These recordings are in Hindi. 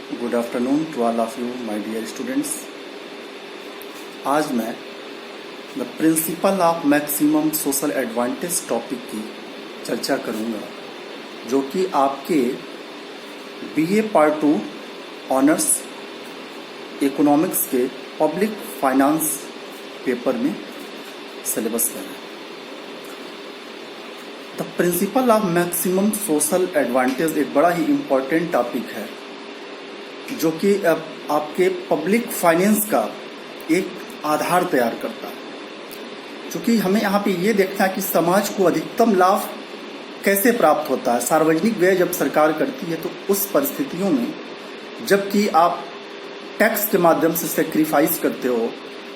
Good afternoon to all of you my dear students. आज मैं the principle of maximum social advantage topic की चर्चा करूंगा, जो कि आपके बीए पार्ट 2 ऑनर्स इकोनॉमिक्स के पब्लिक फाइनेंस पेपर में सिलेबस में है। The principle of maximum social advantage एक बड़ा ही इम्पोर्टेंट टॉपिक है, जो कि आपके पब्लिक फाइनेंस का एक आधार तैयार करता है। क्योंकि हमें यहाँ पे ये देखना है कि समाज को अधिकतम लाभ कैसे प्राप्त होता है। सार्वजनिक व्यय जब सरकार करती है तो उस परिस्थितियों में जबकि आप टैक्स के माध्यम से सेक्रीफाइस करते हो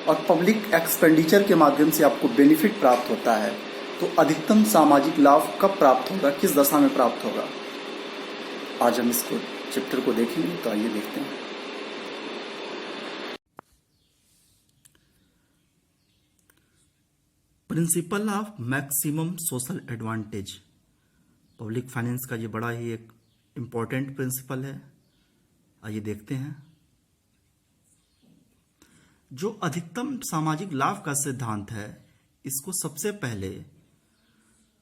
और पब्लिक एक्सपेंडिचर के माध्यम से आपको बेनिफिट प्राप्त होता है, तो अधिकतम सामाजिक लाभ कब प्राप्त होगा, किस दशा में प्राप्त होगा, आज हम इसको चैप्टर को देखेंगे। तो आइए देखते हैं। Principal of maximum social advantage public finance का ये बड़ा ही एक इम्पॉर्टेंट प्रिंसिपल है। आइए देखते हैं। जो अधिकतम सामाजिक लाभ का सिद्धांत है, इसको सबसे पहले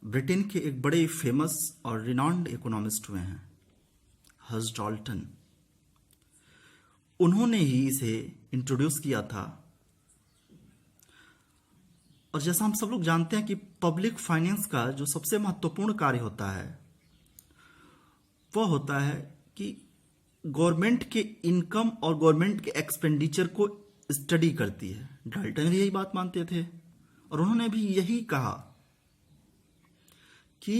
ब्रिटेन के एक बड़े फेमस और रिनाउंड इकोनॉमिस्ट हुए हैं, हज डॉल्टन। उन्होंने ही इसे इंट्रोड्यूस किया था। और जैसा हम सब लोग जानते हैं कि पब्लिक फाइनेंस का जो सबसे महत्वपूर्ण कार्य होता है वह होता है कि गवर्नमेंट के इनकम और गवर्नमेंट के एक्सपेंडिचर को स्टडी करती है। डाल्टन भी यही बात मानते थे और उन्होंने भी यही कहा कि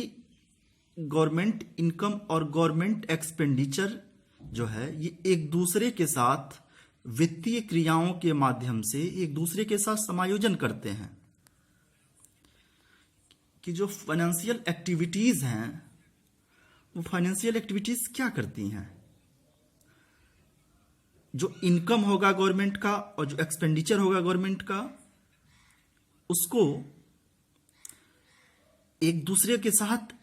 गवर्नमेंट इनकम और गवर्नमेंट एक्सपेंडिचर जो है ये एक दूसरे के साथ वित्तीय क्रियाओं के माध्यम से एक दूसरे के साथ समायोजन करते हैं। कि जो फाइनेंशियल एक्टिविटीज हैं वो फाइनेंशियल एक्टिविटीज क्या करती हैं, जो इनकम होगा गवर्नमेंट का और जो एक्सपेंडिचर होगा गवर्नमेंट का, उसको एक दूसरे के साथ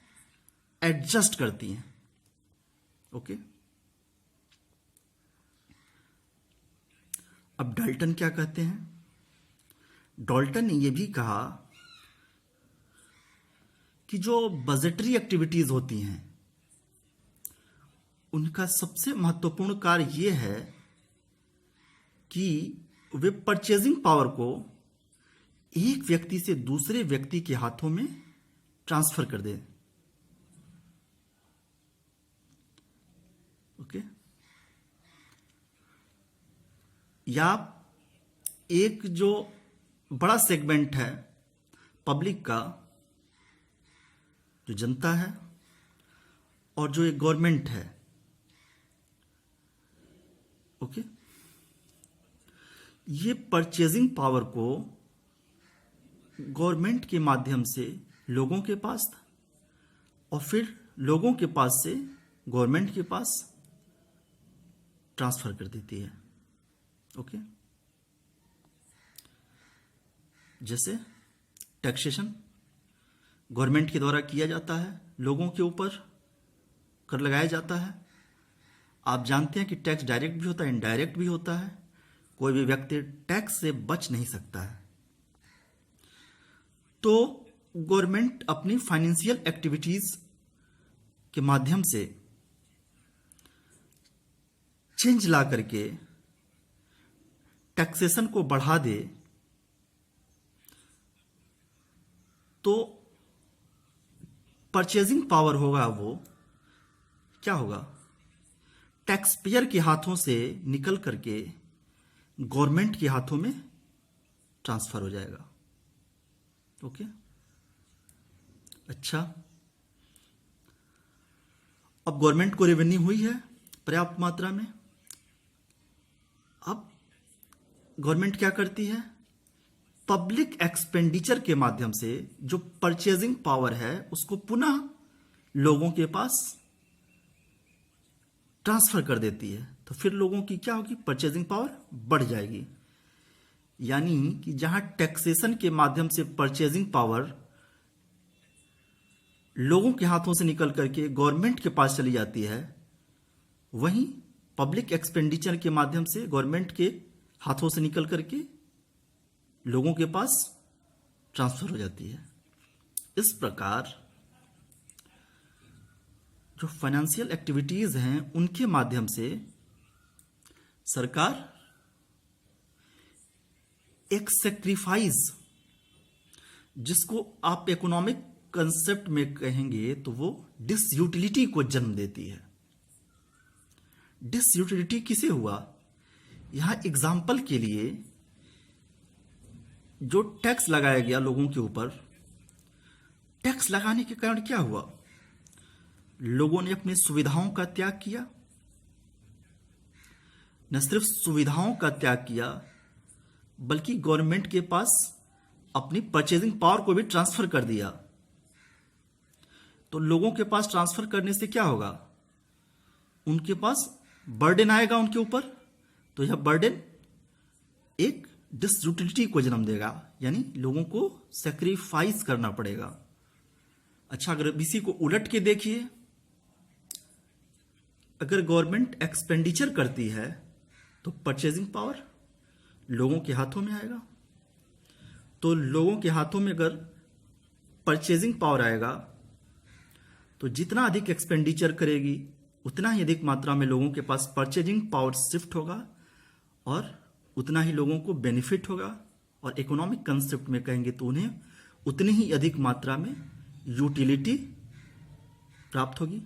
एडजस्ट करती हैं। ओके, अब डाल्टन क्या कहते हैं? डाल्टन ने यह भी कहा कि जो बजटरी एक्टिविटीज होती हैं उनका सबसे महत्वपूर्ण कार्य यह है कि वे परचेजिंग पावर को एक व्यक्ति से दूसरे व्यक्ति के हाथों में ट्रांसफर कर दें। ओके, या एक जो बड़ा सेगमेंट है पब्लिक का, जो जनता है, और जो एक गवर्नमेंट है, ओके, ये परचेजिंग पावर को गवर्नमेंट के माध्यम से लोगों के पास और फिर लोगों के पास से गवर्नमेंट के पास ट्रांसफर कर देती है। ओके, जैसे टैक्सेशन गवर्नमेंट के द्वारा किया जाता है, लोगों के ऊपर कर लगाया जाता है। आप जानते हैं कि टैक्स डायरेक्ट भी होता है, इनडायरेक्ट भी होता है। कोई भी व्यक्ति टैक्स से बच नहीं सकता है। तो गवर्नमेंट अपनी फाइनेंशियल एक्टिविटीज के माध्यम से चेंज ला करके टैक्सेशन को बढ़ा दे तो परचेजिंग पावर होगा, वो क्या होगा, टैक्स पेयर के हाथों से निकल करके गवर्नमेंट के हाथों में ट्रांसफर हो जाएगा। ओके, अच्छा, अब गवर्नमेंट को रेवेन्यू हुई है पर्याप्त मात्रा में। अब गवर्नमेंट क्या करती है? पब्लिक एक्सपेंडिचर के माध्यम से जो परचेजिंग पावर है उसको पुनः लोगों के पास ट्रांसफर कर देती है। तो फिर लोगों की क्या होगी? परचेजिंग पावर बढ़ जाएगी। यानी कि जहां टैक्सेशन के माध्यम से परचेजिंग पावर लोगों के हाथों से निकल करके गवर्नमेंट के पास चली जाती है, वहीं पब्लिक एक्सपेंडिचर के माध्यम से गवर्नमेंट के हाथों से निकल करके लोगों के पास ट्रांसफर हो जाती है। इस प्रकार जो फाइनेंशियल एक्टिविटीज हैं उनके माध्यम से सरकार एक सेक्रीफाइस, जिसको आप इकोनॉमिक कंसेप्ट में कहेंगे तो वो डिसयूटिलिटी को जन्म देती है। डिसयूटिलिटी किसे हुआ? यहां एग्जाम्पल के लिए जो टैक्स लगाया गया लोगों के ऊपर, टैक्स लगाने के कारण क्या हुआ? लोगों ने अपनी सुविधाओं का त्याग किया। न सिर्फ सुविधाओं का त्याग किया बल्कि गवर्नमेंट के पास अपनी परचेजिंग पावर को भी ट्रांसफर कर दिया। तो लोगों के पास ट्रांसफर करने से क्या होगा? उनके पास बर्डन आएगा उनके ऊपर। तो यह बर्डन एक डिसयूटिलिटी को जन्म देगा, यानी लोगों को सैक्रिफाइस करना पड़ेगा। अच्छा, अगर इसी को उलट के देखिए, अगर गवर्नमेंट एक्सपेंडिचर करती है तो परचेजिंग पावर लोगों के हाथों में आएगा। तो लोगों के हाथों में अगर परचेजिंग पावर आएगा तो जितना अधिक एक्सपेंडिचर करेगी उतना ही अधिक मात्रा में लोगों के पास परचेजिंग पावर शिफ्ट होगा और उतना ही लोगों को बेनिफिट होगा। और इकोनॉमिक कंसेप्ट में कहेंगे तो उन्हें उतनी ही अधिक मात्रा में यूटिलिटी प्राप्त होगी।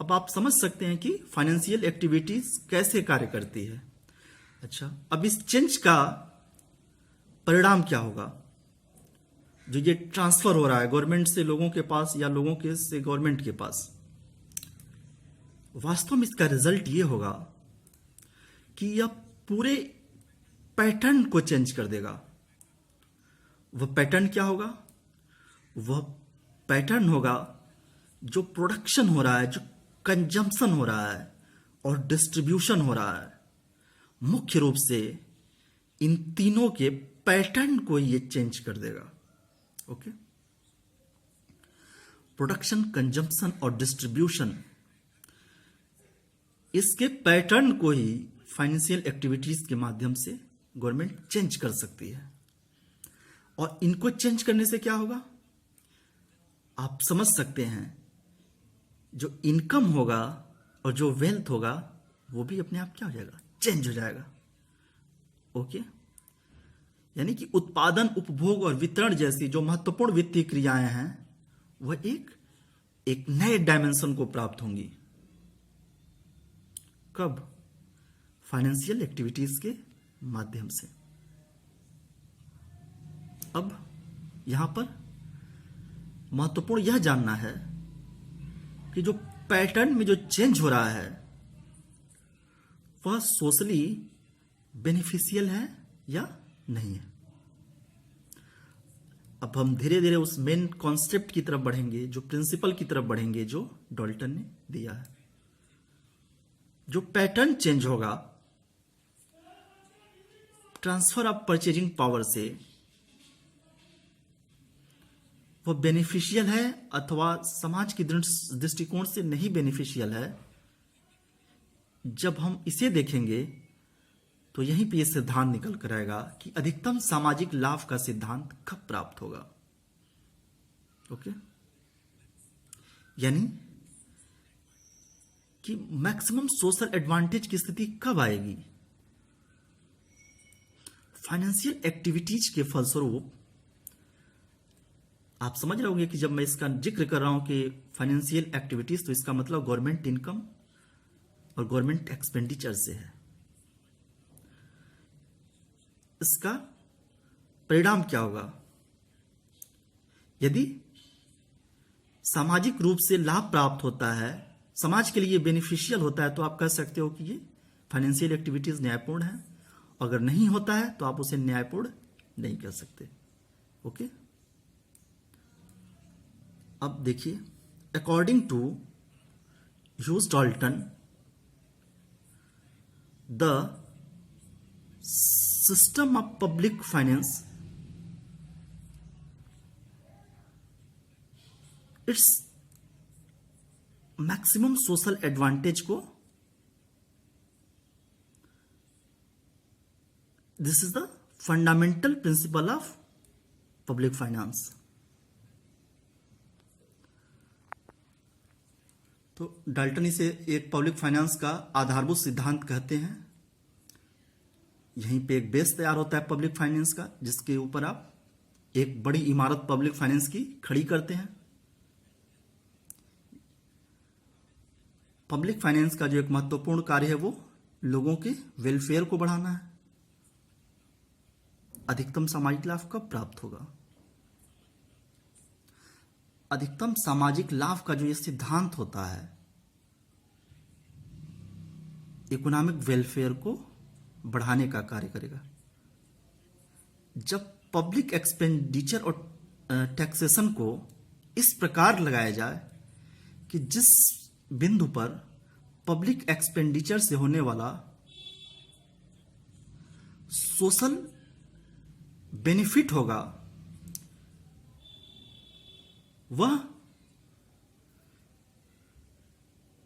अब आप समझ सकते हैं कि फाइनेंशियल एक्टिविटीज कैसे कार्य करती है। अच्छा, अब इस चेंज का परिणाम क्या होगा? जो ये ट्रांसफर हो रहा है गवर्नमेंट से लोगों के पास या लोगों के से गवर्नमेंट के पास, वास्तव में इसका रिजल्ट ये होगा कि यह पूरे पैटर्न को चेंज कर देगा। वह पैटर्न क्या होगा? वह पैटर्न होगा जो प्रोडक्शन हो रहा है, जो कंजम्पशन हो रहा है और डिस्ट्रीब्यूशन हो रहा है। मुख्य रूप से इन तीनों के पैटर्न को ये चेंज कर देगा। ओके, प्रोडक्शन, कंजम्पशन और डिस्ट्रीब्यूशन, इसके पैटर्न को ही फाइनेंशियल एक्टिविटीज के माध्यम से गवर्नमेंट चेंज कर सकती है। और इनको चेंज करने से क्या होगा? आप समझ सकते हैं, जो इनकम होगा और जो वेल्थ होगा वो भी अपने आप क्या हो जाएगा? चेंज हो जाएगा। ओके, यानी कि उत्पादन, उपभोग और वितरण जैसी जो महत्वपूर्ण वित्तीय क्रियाएं हैं वह एक नए डायमेंशन को प्राप्त होंगी। कब? फाइनेंशियल एक्टिविटीज के माध्यम से। अब यहां पर महत्वपूर्ण यह जानना है कि जो पैटर्न में जो चेंज हो रहा है वह सोशली बेनिफिशियल है या नहीं है। अब हम धीरे धीरे उस मेन कॉन्सेप्ट की तरफ बढ़ेंगे, जो प्रिंसिपल की तरफ बढ़ेंगे जो डॉल्टन ने दिया है। जो पैटर्न चेंज होगा ट्रांसफर ऑफ परचेजिंग पावर से, वह बेनिफिशियल है अथवा समाज की दृष्टिकोण से नहीं बेनिफिशियल है। जब हम इसे देखेंगे तो यहीं पे यह सिद्धांत निकल कर आएगा कि अधिकतम सामाजिक लाभ का सिद्धांत कब प्राप्त होगा। ओके, यानी कि मैक्सिमम सोशल एडवांटेज की स्थिति कब आएगी? फाइनेंशियल एक्टिविटीज के फलस्वरूप आप समझ रहे होंगे कि जब मैं इसका जिक्र कर रहा हूं कि फाइनेंशियल एक्टिविटीज, तो इसका मतलब गवर्नमेंट इनकम और गवर्नमेंट एक्सपेंडिचर से है। इसका परिणाम क्या होगा? यदि सामाजिक रूप से लाभ प्राप्त होता है, समाज के लिए बेनिफिशियल होता है, तो आप कह सकते हो कि ये फाइनेंशियल एक्टिविटीज न्यायपूर्ण है। अगर नहीं होता है तो आप उसे न्यायपूर्ण नहीं कह सकते। ओके, अब देखिए, according to Hugh Dalton, the system of public finance it's maximum social advantage को this is the fundamental principle of public finance. तो डाल्टन इसे एक पब्लिक फाइनेंस का आधारभूत सिद्धांत कहते हैं। यहीं पे एक बेस तैयार होता है पब्लिक फाइनेंस का, जिसके ऊपर आप एक बड़ी इमारत पब्लिक फाइनेंस की खड़ी करते हैं। पब्लिक फाइनेंस का जो एक महत्वपूर्ण कार्य है वो लोगों के वेलफेयर को बढ़ाना है। अधिकतम सामाजिक लाभ कब प्राप्त होगा? अधिकतम सामाजिक लाभ का जो ये सिद्धांत होता है, इकोनॉमिक वेलफेयर को बढ़ाने का कार्य करेगा। जब पब्लिक एक्सपेंडिचर और टैक्सेशन को इस प्रकार लगाया जाए कि जिस बिंदु पर पब्लिक एक्सपेंडिचर से होने वाला सोशल बेनिफिट होगा, वह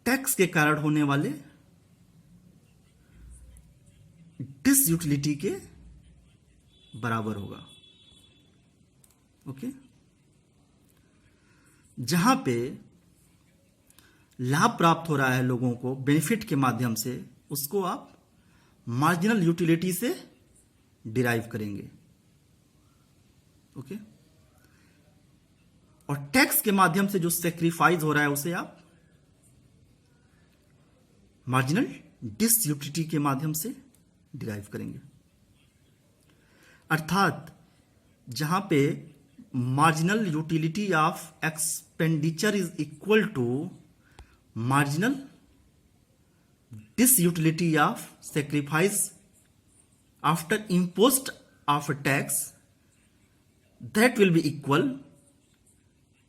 टैक्स के कारण होने वाले डिसयूटिलिटी के बराबर होगा। ओके, जहां पे लाभ प्राप्त हो रहा है लोगों को बेनिफिट के माध्यम से, उसको आप मार्जिनल यूटिलिटी से डिराइव करेंगे। ओके, और टैक्स के माध्यम से जो सेक्रीफाइस हो रहा है उसे आप मार्जिनल डिसयूटिलिटी के माध्यम से डिराइव करेंगे। अर्थात जहां पे marginal utility of expenditure is equal to marginal disutility of sacrifice after imposed of a tax, that will be equal.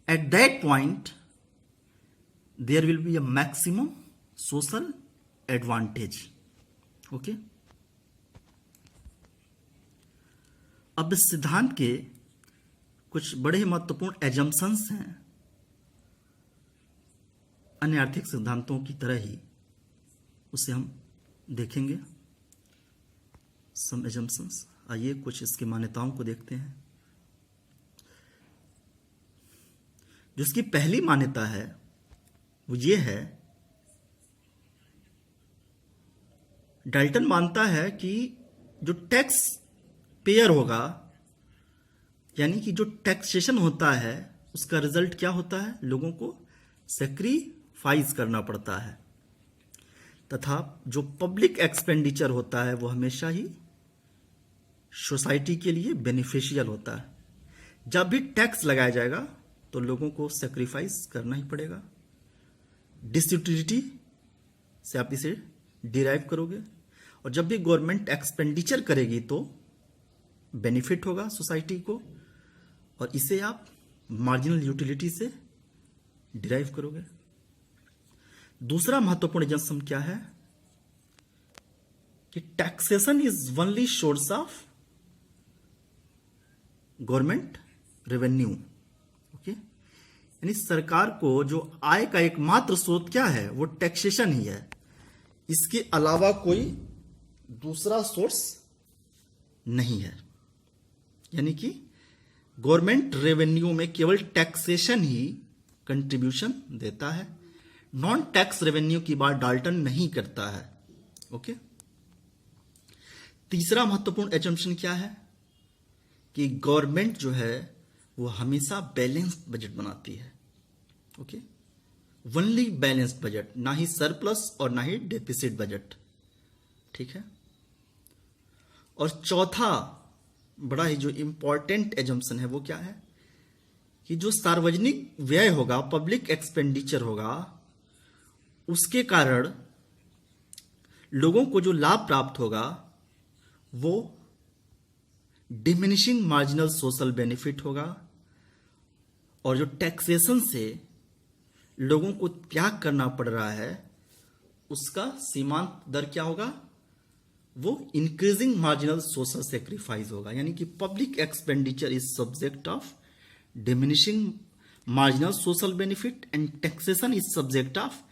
At that point there will be a maximum social advantage. Okay, अब इस सिद्धांत के कुछ बड़े ही महत्वपूर्ण एजम्पशंस हैं, अन्य आर्थिक सिद्धांतों की तरह ही उसे हम देखेंगे। सम एजम्पशंस, आइए कुछ इसकी मान्यताओं को देखते हैं। जिसकी पहली मान्यता है वो ये है, डाल्टन मानता है कि जो टैक्स पेयर होगा, यानी कि जो टैक्सेशन होता है, उसका रिजल्ट क्या होता है? लोगों को सेक्रीफाइस करना पड़ता है, तथा जो पब्लिक एक्सपेंडिचर होता है वो हमेशा ही सोसाइटी के लिए बेनिफिशियल होता है। जब भी टैक्स लगाया जाएगा तो लोगों को सेक्रीफाइस करना ही पड़ेगा। डिसयूटिलिटी से आप इसे डिराइव करोगे, और जब भी गवर्नमेंट एक्सपेंडिचर करेगी तो बेनिफिट होगा सोसाइटी को, और इसे आप मार्जिनल यूटिलिटी से डिराइव करोगे। दूसरा महत्वपूर्ण एजम्पशन क्या है कि taxation is only source of government revenue. Okay, यानी सरकार को जो आय का एकमात्र स्रोत क्या है? वो टैक्सेशन ही है। इसके अलावा कोई दूसरा सोर्स नहीं है। यानी कि गवर्नमेंट रेवेन्यू में केवल टैक्सेशन ही कंट्रीब्यूशन देता है, नॉन टैक्स रेवेन्यू की बात डाल्टन नहीं करता है। ओके, तीसरा महत्वपूर्ण एजम्पशन क्या है कि गवर्नमेंट जो है वो हमेशा बैलेंस्ड बजट बनाती है। ओके, ओनली बैलेंस्ड बजट, ना ही सरप्लस और ना ही डेफिसिट बजट। ठीक है, और चौथा बड़ा ही जो इंपॉर्टेंट एजम्पशन है वो क्या है कि जो सार्वजनिक व्यय होगा, पब्लिक एक्सपेंडिचर होगा, उसके कारण लोगों को जो लाभ प्राप्त होगा वो डिमिनिशिंग मार्जिनल सोशल बेनिफिट होगा, और जो टैक्सेशन से लोगों को त्याग करना पड़ रहा है उसका सीमांत दर क्या होगा? वो इंक्रीजिंग मार्जिनल सोशल सेक्रीफाइस होगा। यानी कि public expenditure is subject of diminishing marginal social benefit and taxation is subject of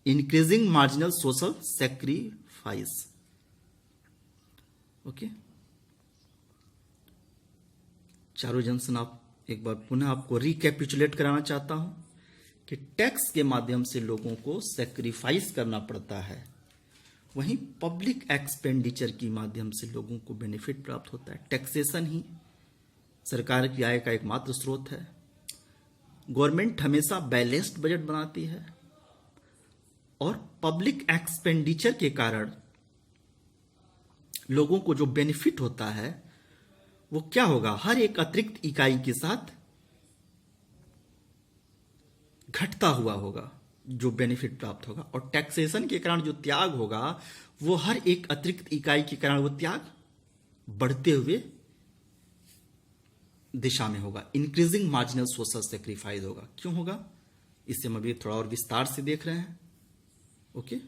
increasing marginal social sacrifice. Okay, चारों जंक्शन आप एक बार पुनः आपको रिकैपिचुलेट कराना चाहता हूं कि टैक्स के माध्यम से लोगों को सेक्रीफाइस करना पड़ता है, वहीं पब्लिक एक्सपेंडिचर के माध्यम से लोगों को बेनिफिट प्राप्त होता है। टैक्सेशन ही सरकार की आय का एकमात्र स्रोत है। गवर्नमेंट हमेशा बैलेंस्ड बजट बनाती है और पब्लिक एक्सपेंडिचर के कारण लोगों को जो बेनिफिट होता है वो क्या होगा, हर एक अतिरिक्त इकाई के साथ घटता हुआ होगा जो बेनिफिट प्राप्त होगा, और टैक्सेशन के कारण जो त्याग होगा वो हर एक अतिरिक्त इकाई के कारण वो त्याग बढ़ते हुए दिशा में होगा। इंक्रीजिंग मार्जिनल सोशल सेक्रीफाइस होगा। क्यों होगा, इसे हम अभी थोड़ा और विस्तार से देख रहे हैं। ओके,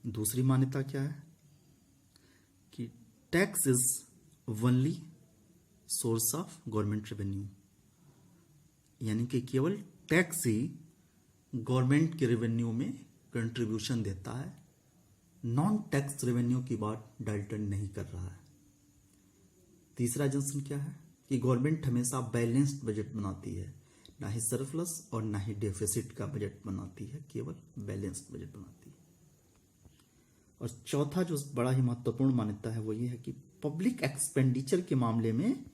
दूसरी मान्यता क्या है कि tax is only source of government revenue, यानी कि केवल टैक्स ही गवर्नमेंट के रेवेन्यू में कंट्रीब्यूशन देता है, नॉन टैक्स रेवेन्यू की बात डाल्टन नहीं कर रहा है। तीसरा जंक्शन क्या है कि गवर्नमेंट हमेशा बैलेंस्ड बजट बनाती है, ना ही सरप्लस और ना ही डेफिसिट का बजट बनाती है, केवल बैलेंस्ड बजट बनाती है। और चौथा जो बड़ा ही महत्वपूर्ण मान्यता है वो ये है कि पब्लिक एक्सपेंडिचर के मामले में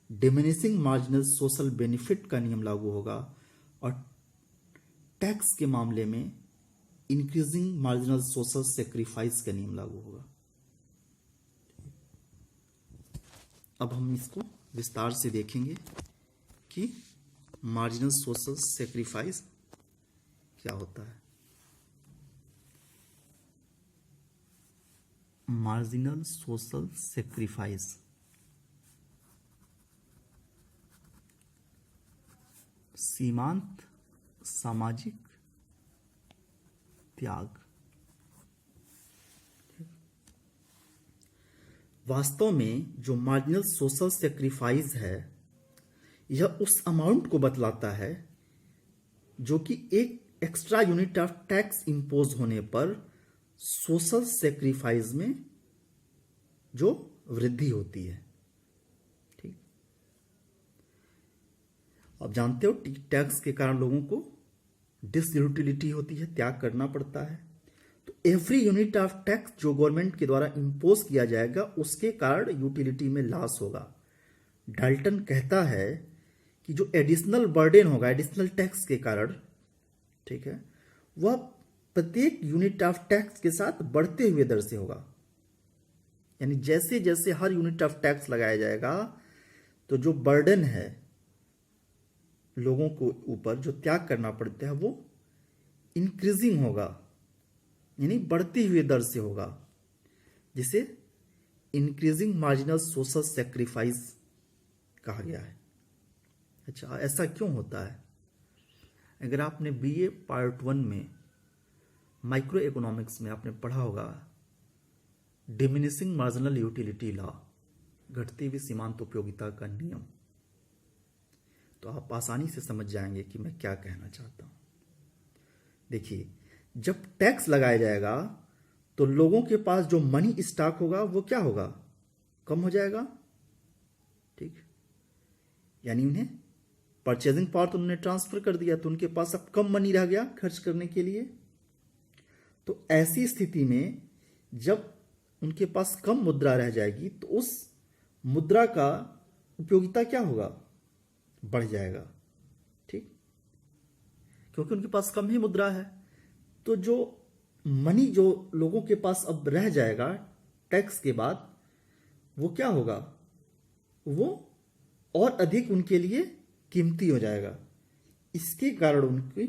डिमिनिशिंग मार्जिनल सोशल बेनिफिट का नियम लागू होगा और टैक्स के मामले में इंक्रीजिंग मार्जिनल सोशल सेक्रीफाइस का नियम लागू होगा। अब हम इसको विस्तार से देखेंगे कि मार्जिनल सोशल सेक्रीफाइस क्या होता है। मार्जिनल सोशल सेक्रीफाइस सीमांत सामाजिक त्याग। वास्तव में जो मार्जिनल सोशल सेक्रीफाइस है यह उस अमाउंट को बतलाता है जो कि एक extra unit of tax impose होने पर सोशल सेक्रीफाइस में जो वृद्धि होती है। ठीक, आप जानते हो टैक्स के कारण लोगों को डिसयूटिलिटी होती है, त्याग करना पड़ता है। तो एवरी यूनिट ऑफ टैक्स जो गवर्नमेंट के द्वारा इंपोज किया जाएगा उसके कारण यूटिलिटी में लॉस होगा। डाल्टन कहता है कि जो एडिशनल बर्डन होगा एडिशनल टैक्स के कारण, ठीक है, वह प्रत्येक यूनिट ऑफ टैक्स के साथ बढ़ते हुए दर से होगा। यानी जैसे जैसे हर यूनिट ऑफ टैक्स लगाया जाएगा तो जो बर्डन है लोगों को ऊपर जो त्याग करना पड़ता है वो इंक्रीजिंग होगा, यानी बढ़ती हुई दर से होगा, जिसे इंक्रीजिंग मार्जिनल सोशल सेक्रीफाइस कहा गया है। अच्छा, ऐसा क्यों होता है? अगर आपने बीए पार्ट 1 में माइक्रो इकोनॉमिक्स में आपने पढ़ा होगा डिमिनिशिंग मार्जिनल यूटिलिटी लॉ, घटती हुई सीमांत उपयोगिता का नियम, तो आप आसानी से समझ जाएंगे कि मैं क्या कहना चाहता हूं। देखिए, जब टैक्स लगाया जाएगा तो लोगों के पास जो मनी स्टॉक होगा वो क्या होगा, कम हो जाएगा। ठीक, यानी उन्हें परचेजिंग पावर तो उन्होंने ट्रांसफर कर दिया तो उनके पास अब कम मनी रह गया खर्च करने के लिए। तो ऐसी स्थिति में जब उनके पास कम मुद्रा रह जाएगी तो उस मुद्रा का उपयोगिता क्या होगा, बढ़ जाएगा। ठीक, क्योंकि उनके पास कम ही मुद्रा है। तो जो मनी जो लोगों के पास अब रह जाएगा टैक्स के बाद वो क्या होगा, वो और अधिक उनके लिए कीमती हो जाएगा। इसके कारण उनकी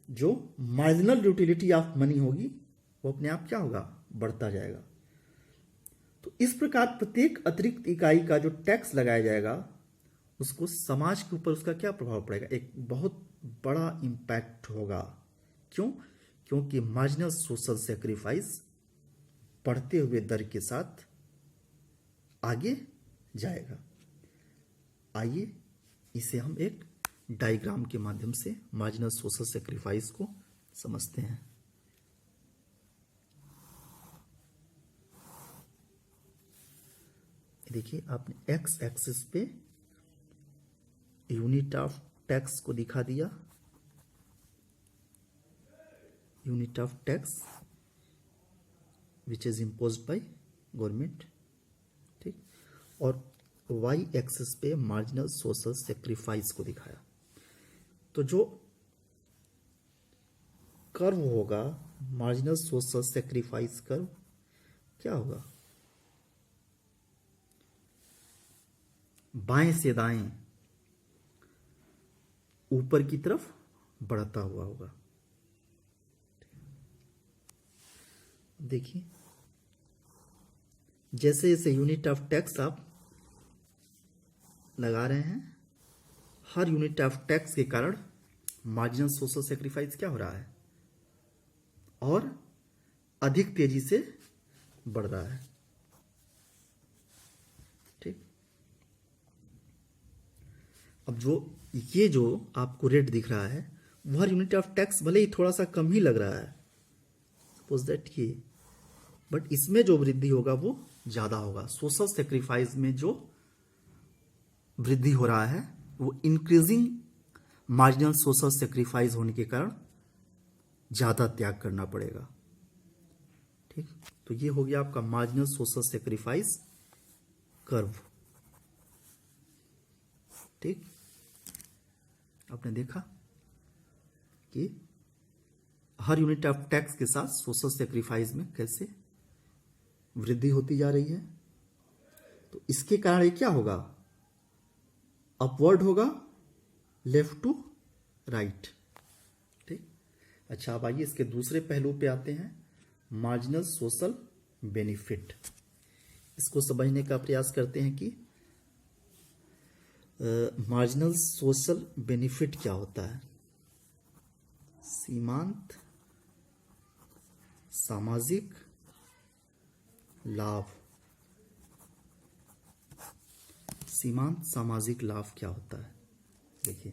जो मार्जिनल यूटिलिटी ऑफ मनी होगी वो अपने आप क्या होगा, बढ़ता जाएगा। तो इस प्रकार प्रत्येक अतिरिक्त इकाई का जो टैक्स लगाया जाएगा उसको समाज के ऊपर उसका क्या प्रभाव पड़ेगा, एक बहुत बड़ा इंपैक्ट होगा। क्यों? क्योंकि मार्जिनल सोशल सेक्रीफाइस बढ़ते हुए दर के साथ आगे जाएगा। आइए इसे हम एक डायग्राम के माध्यम से मार्जिनल सोशल सेक्रीफाइस को समझते हैं। देखिए आपने एक्स एक्सिस पे यूनिट ऑफ टैक्स को दिखा दिया, unit of tax which is imposed by government, ठीक। और वाई एक्सिस पे मार्जिनल सोशल सेक्रीफाइस को दिखाया। तो जो कर्व होगा मार्जिनल सोशल सेक्रीफाइस कर्व क्या होगा, बाएं से दाएं ऊपर की तरफ बढ़ता हुआ होगा। देखिए जैसे जैसे यूनिट ऑफ टैक्स आप लगा रहे हैं, हर यूनिट ऑफ टैक्स के कारण मार्जिनल सोशल सेक्रीफाइस क्या हो रहा है, और अधिक तेजी से बढ़ रहा है, ठीक। अब ये जो आपको रेट दिख रहा है वो हर यूनिट ऑफ टैक्स भले ही थोड़ा सा कम ही लग रहा है, सपोज दैट ये, बट इसमें जो वृद्धि होगा वो ज्यादा होगा। सोशल सेक्रीफाइस में जो वृद्धि हो रहा है वो इंक्रीजिंग मार्जिनल सोशल सेक्रीफाइस होने के कारण ज्यादा त्याग करना पड़ेगा, ठीक। तो ये हो गया आपका मार्जिनल सोशल सेक्रीफाइस कर्व, ठीक। आपने देखा कि हर यूनिट ऑफ टैक्स के साथ सोशल सेक्रीफाइस में कैसे वृद्धि होती जा रही है। तो इसके कारण ये क्या होगा, अपवर्ड होगा, लेफ्ट टू राइट, ठीक। अच्छा अब आइए इसके दूसरे पहलू पे आते हैं, मार्जिनल सोशल बेनिफिट। इसको समझने का प्रयास करते हैं कि मार्जिनल सोशल बेनिफिट क्या होता है। सीमांत सामाजिक लाभ, सीमांत सामाजिक लाभ क्या होता है। देखिए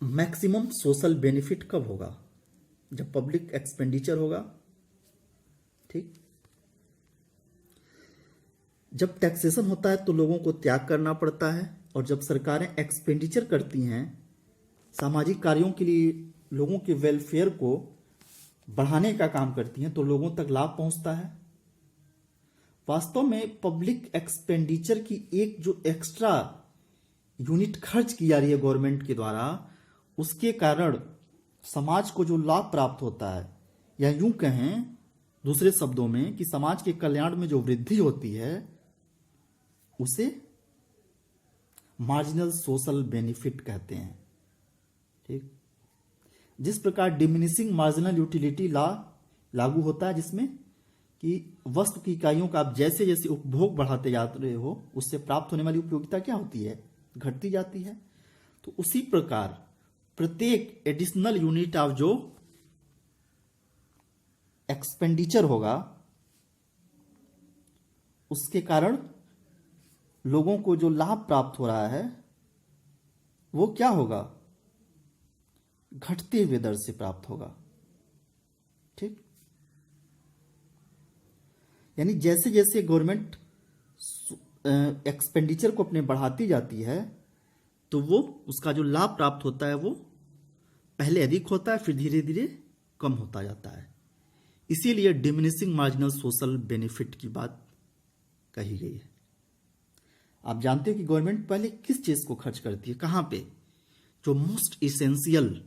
मैक्सिमम सोशल बेनिफिट कब होगा, जब पब्लिक एक्सपेंडिचर होगा, ठीक। जब टैक्सेशन होता है तो लोगों को त्याग करना पड़ता है, और जब सरकारें एक्सपेंडिचर करती हैं सामाजिक कार्यों के लिए, लोगों के वेलफेयर को बढ़ाने का काम करती हैं, तो लोगों तक लाभ पहुंचता है। वास्तव में पब्लिक एक्सपेंडिचर की एक जो एक्स्ट्रा यूनिट खर्च की जा रही है गवर्नमेंट के द्वारा, उसके कारण समाज को जो लाभ प्राप्त होता है, या यूं कहें दूसरे शब्दों में कि समाज के कल्याण में जो वृद्धि होती है उसे मार्जिनल सोशल बेनिफिट कहते हैं, ठीक। जिस प्रकार डिमिनिशिंग मार्जिनल यूटिलिटी लॉ लागू होता है, जिसमें कि वस्तु की इकाइयों का आप जैसे जैसे उपभोग बढ़ाते जा रहे हो उससे प्राप्त होने वाली उपयोगिता क्या होती है, घटती जाती है। तो उसी प्रकार प्रत्येक एडिशनल यूनिट ऑफ जो एक्सपेंडिचर होगा उसके कारण लोगों को जो लाभ प्राप्त हो रहा है वो क्या होगा, घटते हुए दर से प्राप्त होगा, ठीक। यानी जैसे जैसे गवर्नमेंट एक्सपेंडिचर को अपने बढ़ाती जाती है तो वो उसका जो लाभ प्राप्त होता है वो पहले अधिक होता है, फिर धीरे धीरे कम होता जाता है। इसीलिए डिमिनिशिंग मार्जिनल सोशल बेनिफिट की बात कही गई है। आप जानते हो कि गवर्नमेंट पहले किस चीज को खर्च करती है, कहां पे, जो मोस्ट इसेंशियल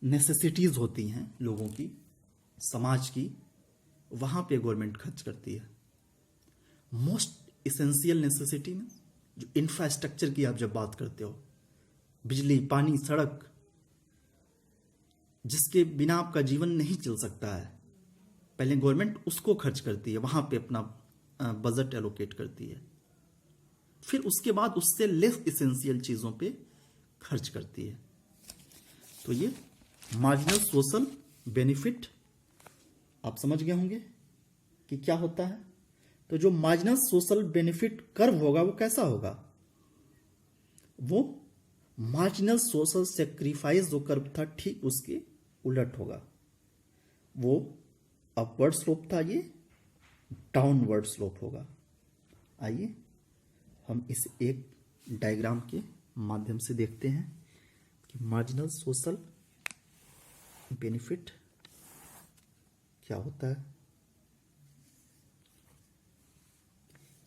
नेसेसिटीज होती हैं लोगों की, समाज की, वहां पे गवर्नमेंट खर्च करती है। मोस्ट इसेंशियल नेसेसिटी में जो इंफ्रास्ट्रक्चर की आप जब बात करते हो, बिजली, पानी, सड़क, जिसके बिना आपका जीवन नहीं चल सकता है, पहले गवर्नमेंट उसको खर्च करती है, वहां पे अपना बजट एलोकेट करती है। फिर उसके बाद उससे लेस इसेंशियल चीजों पे खर्च करती है। तो ये मार्जिनल सोशल बेनिफिट आप समझ गए होंगे कि क्या होता है। तो जो मार्जिनल सोशल बेनिफिट कर्व होगा वो कैसा होगा, वो मार्जिनल सोशल सेक्रीफाइस जो कर्व था ठीक उसके उलट होगा। वो अपवर्ड स्लोप था, ये डाउनवर्ड स्लोप होगा। आइए हम इस एक डायग्राम के माध्यम से देखते हैं कि मार्जिनल सोशल बेनिफिट क्या होता है।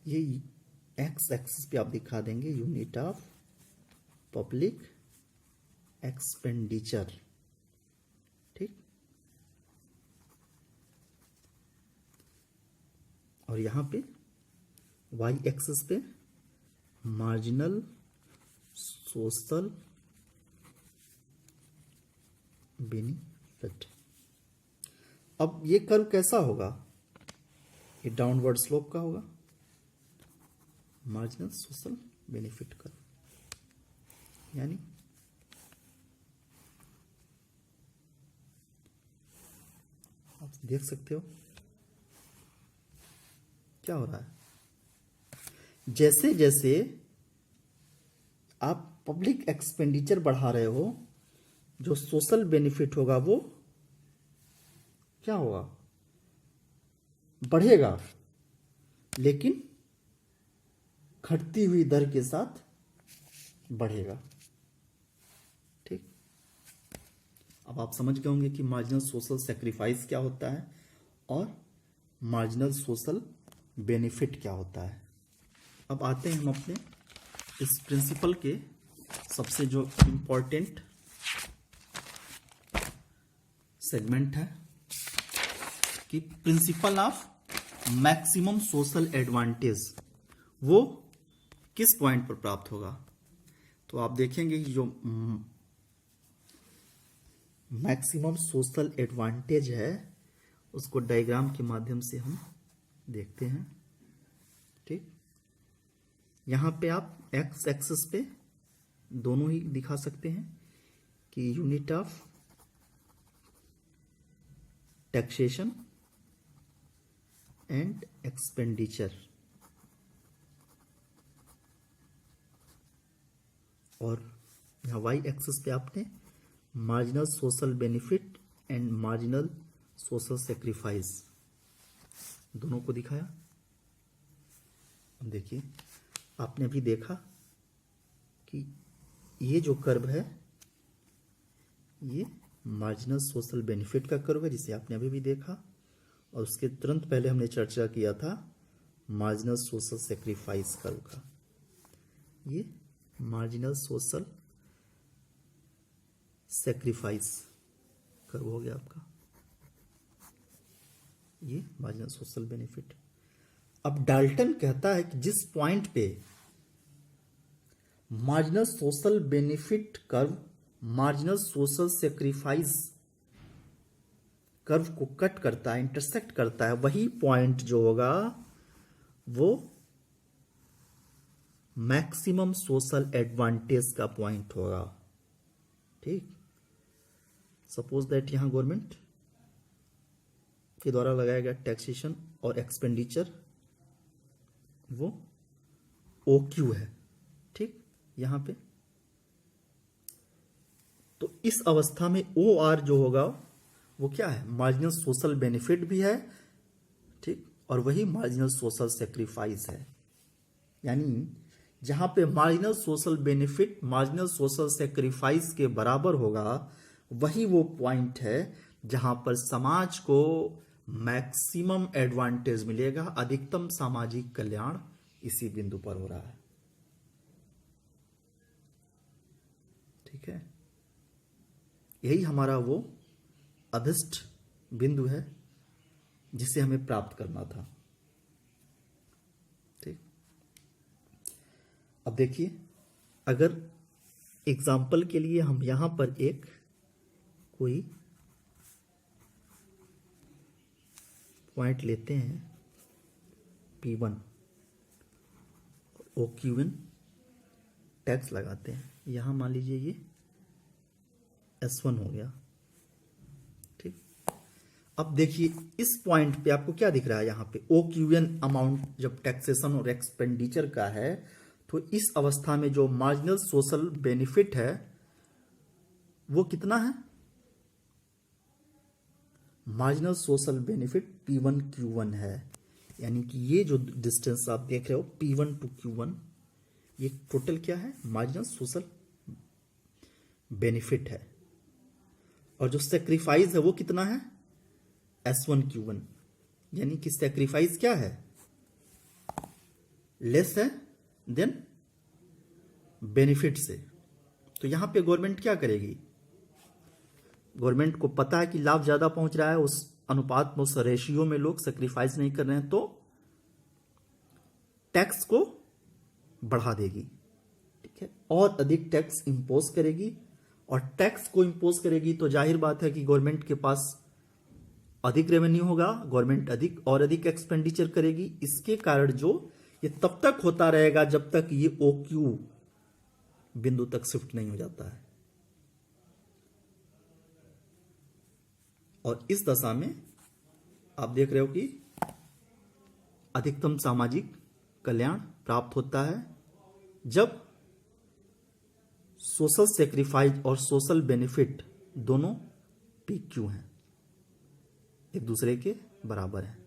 ये एक्स एक्सिस पे आप दिखा देंगे यूनिट ऑफ पब्लिक एक्सपेंडिचर, ठीक। और यहां पे वाई एक्सिस पे मार्जिनल सोशल बेनिफिट। अब ये कर्व कैसा होगा, ये डाउनवर्ड स्लोप का होगा, मार्जिनल सोशल बेनिफिट कर्व, यानी आप देख सकते हो क्या हो रहा है। जैसे जैसे आप पब्लिक एक्सपेंडिचर बढ़ा रहे हो, जो सोशल बेनिफिट होगा वो क्या होगा, बढ़ेगा, लेकिन घटती हुई दर के साथ बढ़ेगा, ठीक। अब आप समझ गए होंगे कि मार्जिनल सोशल सैक्रिफाइस क्या होता है और मार्जिनल सोशल बेनिफिट क्या होता है। अब आते हैं हम अपने इस प्रिंसिपल के सबसे जो इम्पोर्टेंट सेगमेंट है कि principal of maximum social advantage वो किस पॉइंट पर प्राप्त होगा। तो आप देखेंगे कि जो मैक्सिमम सोशल एडवांटेज है उसको डायग्राम के माध्यम से हम देखते हैं, ठीक। यहां पे आप एक्स एक्सिस पे दोनों ही दिखा सकते हैं कि unit of taxation and expenditure, और यहाँ वाई एक्सिस पे आपने marginal social benefit and marginal social sacrifice दोनों को दिखाया। अब देखिए आपने अभी देखा कि ये जो कर्व है ये मार्जिनल सोशल बेनिफिट का कर्व है, जिसे आपने अभी भी देखा, और उसके तुरंत पहले हमने चर्चा किया था मार्जिनल सोशल सेक्रीफाइस कर्व का। ये मार्जिनल सोशल सेक्रीफाइस कर्व हो गया आपका, ये मार्जिनल सोशल बेनिफिट। अब डाल्टन कहता है कि जिस पॉइंट पे marginal social benefit curve marginal social sacrifice curve को कट करता है, इंटरसेक्ट करता है, वही पॉइंट जो होगा वो मैक्सिमम सोशल एडवांटेज का पॉइंट होगा, ठीक। सपोज दैट यहां गवर्नमेंट के द्वारा लगाया गया टैक्सेशन और एक्सपेंडिचर वो OQ है, ठीक, यहां पे। तो इस अवस्था में OR जो होगा वो क्या है, मार्जिनल सोशल बेनिफिट भी है, ठीक, और वही मार्जिनल सोशल सेक्रीफाइस है। यानी जहां पे marginal social benefit marginal social sacrifice के बराबर होगा वही वो पॉइंट है जहां पर समाज को मैक्सिमम एडवांटेज मिलेगा, अधिकतम सामाजिक कल्याण इसी बिंदु पर हो रहा है, ठीक है। यही हमारा वो अभिष्ट बिंदु है जिसे हमें प्राप्त करना था, ठीक। अब देखिए अगर एग्जाम्पल के लिए हम यहां पर एक कोई पॉइंट लेते हैं P1, OQN टैक्स लगाते हैं, यहां मान लीजिए ये S1 हो गया, ठीक। अब देखिए इस पॉइंट पे आपको क्या दिख रहा है, यहां पे OQN अमाउंट जब टैक्सेशन और एक्सपेंडिचर का है तो इस अवस्था में जो मार्जिनल सोशल बेनिफिट है वो कितना है, marginal social benefit P1 Q1 है, यानी कि ये जो डिस्टेंस आप देख रहे हो P1 to Q1, ये टोटल क्या है, मार्जिनल सोशल बेनिफिट है। और जो सेक्रीफाइस है वो कितना है, S1 Q1, यानी कि सेक्रीफाइस क्या है, लेस है देन बेनिफिट से। तो यहां पे गवर्नमेंट क्या करेगी, गवर्नमेंट को पता है कि लाभ ज्यादा पहुंच रहा है, उस अनुपात में, उस रेशियो में लोग सेक्रीफाइस नहीं कर रहे हैं, तो टैक्स को बढ़ा देगी, ठीक है, और अधिक टैक्स इंपोज करेगी। और टैक्स को इंपोज करेगी तो जाहिर बात है कि गवर्नमेंट के पास अधिक रेवेन्यू होगा, गवर्नमेंट अधिक एक्सपेंडिचर करेगी। इसके कारण जो ये तब तक होता रहेगा जब तक ये OQ बिंदु तक शिफ्ट नहीं हो जाता है। और इस दशा में आप देख रहे हो कि अधिकतम सामाजिक कल्याण प्राप्त होता है जब सोशल सेक्रीफाइस और सोशल बेनिफिट दोनों PQ हैं, एक दूसरे के बराबर हैं।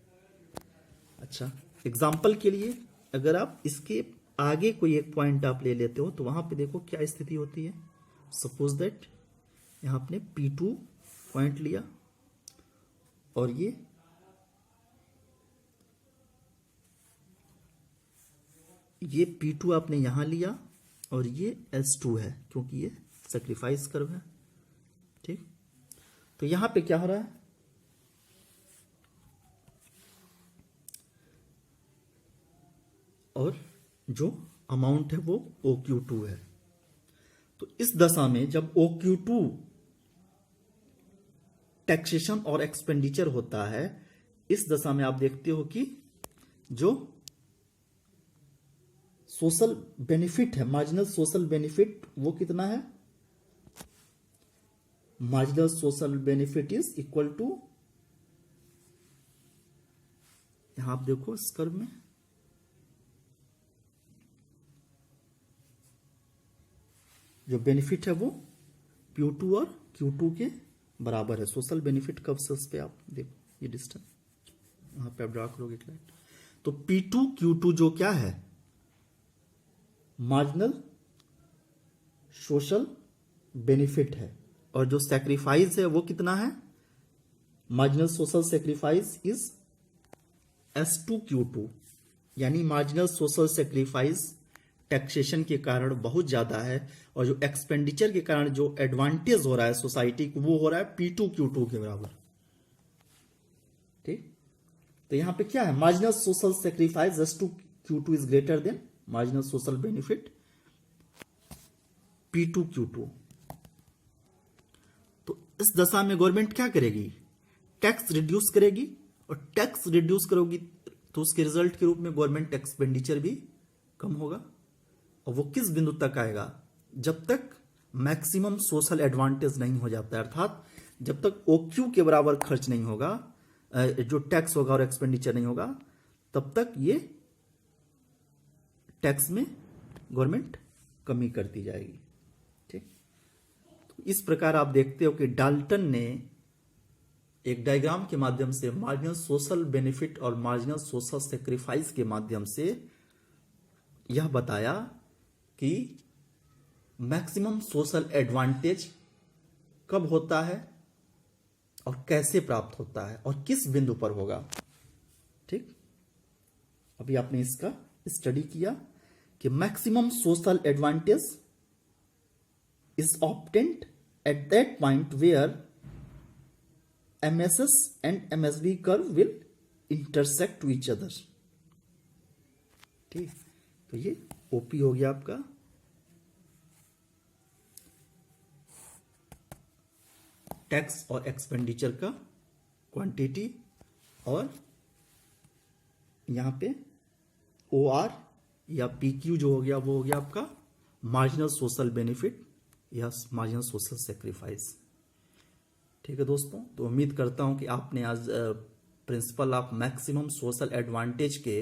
अच्छा, एग्जाम्पल के लिए अगर आप इसके आगे कोई एक पॉइंट आप ले लेते हो तो वहां पे देखो क्या स्थिति होती है। सपोज दैट यहां आपने P2 पॉइंट लिया और ये P2 आपने यहां लिया और ये S2 है, क्योंकि ये सेक्रीफाइस कर्व है, ठीक। तो यहां पे क्या हो रहा है, और जो अमाउंट है वो OQ2 है। तो इस दशा में जब OQ2 टैक्सेशन और एक्सपेंडिचर होता है, इस दशा में आप देखते हो कि जो सोशल बेनिफिट है, मार्जिनल सोशल बेनिफिट, वो कितना है, marginal social benefit is equal to, यहां आप देखो इस कर्व में जो बेनिफिट है वो P2 और Q2 के बराबर है। सोशल बेनिफिट कब से, उस पे आप देखो ये डिस्टेंस वहां पे आप ड्रा करोगे एक लाइन, तो P2 Q2 जो क्या है, मार्जिनल सोशल बेनिफिट है। और जो सैक्रिफाइस है वो कितना है, marginal social sacrifice is S2 Q2, यानी मार्जिनल सोशल सैक्रिफाइस टैक्सेशन के कारण बहुत ज्यादा है और जो एक्सपेंडिचर के कारण जो एडवांटेज हो रहा है सोसाइटी को वो हो रहा है P2 Q2 के बराबर, ठीक। तो यहां पे क्या है, marginal social sacrifice S2 Q2 is greater than marginal social benefit P2 Q2। तो इस दशा में गवर्नमेंट क्या करेगी, टैक्स रिड्यूस करेगी, और टैक्स रिड्यूस करोगी तो उसके रिजल्ट के रूप में गवर्नमेंट एक्सपेंडिचर भी कम होगा। और वो किस बिंदु तक आएगा, जब तक मैक्सिमम सोशल एडवांटेज नहीं हो जाता है, अर्थात जब तक OQ के बराबर खर्च नहीं होगा, जो टैक्स होगा और एक्सपेंडिचर नहीं होगा, तब तक ये टैक्स में गवर्नमेंट कमी करती जाएगी, ठीक। तो इस प्रकार आप देखते हो कि डाल्टन ने एक डायग्राम के माध्यम से मार्जिनल सोशल बेनिफिट और मार्जिनल सोशल सैक्रिफाइस के माध्यम से यह बताया कि मैक्सिमम सोशल एडवांटेज कब होता है और कैसे प्राप्त होता है और किस बिंदु पर होगा, ठीक। अभी आपने इसका स्टडी किया कि maximum social advantage is obtained at that point where MSS and MSB curve will intersect with each other, ठीक। तो ये OP हो गया आपका टैक्स और एक्सपेंडिचर का क्वांटिटी, और यहां पे OR या PQ जो हो गया वो हो गया आपका मार्जिनल सोशल बेनिफिट या मार्जिनल सोशल सैक्रिफाइस, ठीक है दोस्तों। तो उम्मीद करता हूं कि आपने आज principal of maximum social advantage के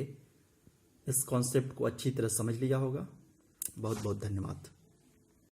इस कॉन्सेप्ट को अच्छी तरह समझ लिया होगा। बहुत बहुत धन्यवाद।